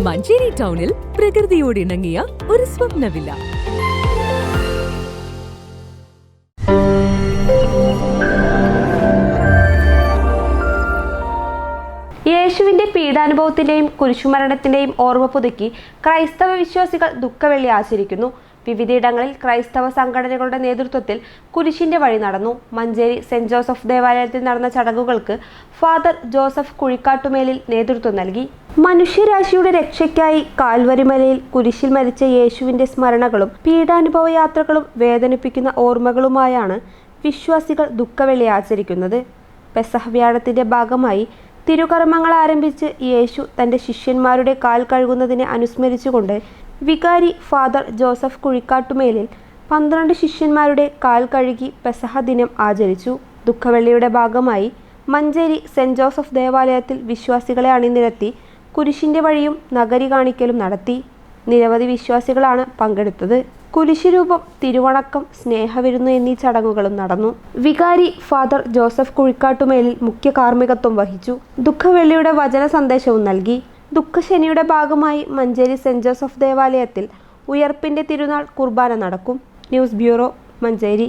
മഞ്ചേരി ടൗണിൽ പ്രകൃതിയോട് ഇണങ്ങിയ ഒരു സ്വപ്ന വില്ല. യേശുവിന്റെ പീഡാനുഭവത്തിന്റെയും കുരിശുമരണത്തിന്റെയും ഓർമ്മ പുതുക്കി ക്രൈസ്തവ വിശ്വാസികൾ ദുഃഖവെള്ളി ആചരിക്കുന്നു. വിവിധയിടങ്ങളിൽ ക്രൈസ്തവ സംഘടനകളുടെ നേതൃത്വത്തിൽ കുരിശിന്റെ വഴി നടന്നു. മഞ്ചേരി സെന്റ് ജോസഫ് ദേവാലയത്തിൽ നടന്ന ചടങ്ങുകൾക്ക് ഫാദർ ജോസഫ് കുഴിക്കാട്ടുമേലിൽ നേതൃത്വം നൽകി. മനുഷ്യരാശിയുടെ രക്ഷയ്ക്കായി കാൽവരിമലയിൽ കുരിശിൽ മരിച്ച യേശുവിന്റെ സ്മരണകളും പീഡാനുഭവ യാത്രകളും വേദനിപ്പിക്കുന്ന ഓർമ്മകളുമായാണ് വിശ്വാസികൾ ദുഃഖവെള്ളി ആചരിക്കുന്നത്. പെസഹ വ്യാഴത്തിന്റെ ഭാഗമായി തിരുകർമ്മങ്ങൾ ആരംഭിച്ച് യേശു തൻ്റെ ശിഷ്യന്മാരുടെ കാൽ കഴുകുന്നതിനെ അനുസ്മരിച്ചുകൊണ്ട് വികാരി ഫാദർ ജോസഫ് കുഴിക്കാട്ടുമേലിൽ 12 ശിഷ്യന്മാരുടെ കാൽ കഴുകി പെസഹ ദിനം ആചരിച്ചു. ദുഃഖവെള്ളിയുടെ ഭാഗമായി മഞ്ചേരി സെന്റ് ജോസഫ് ദേവാലയത്തിൽ വിശ്വാസികളെ അണിനിരത്തി കുരിശിന്റെ വഴിയും നഗരി കാണിക്കലും നടത്തി. നിരവധി വിശ്വാസികളാണ് പങ്കെടുത്തത്. കുരിശുരൂപം, തിരുവണക്കം, സ്നേഹവിരുന്നു എന്നീ ചടങ്ങുകളും നടന്നു. വികാരി ഫാദർ ജോസഫ് കുഴിക്കാട്ടുമേലിൽ മുഖ്യ കാർമ്മികത്വം വഹിച്ചു. ദുഃഖവെള്ളിയുടെ വചന സന്ദേശവും നൽകി. ദുഃഖശനിയുടെ ഭാഗമായി മഞ്ചേരി സെന്റ് ജോസഫ് ദേവാലയത്തിൽ ഉയർപ്പിന്റെ തിരുനാൾ കുർബാന നടക്കും. News bureau, Manjeri.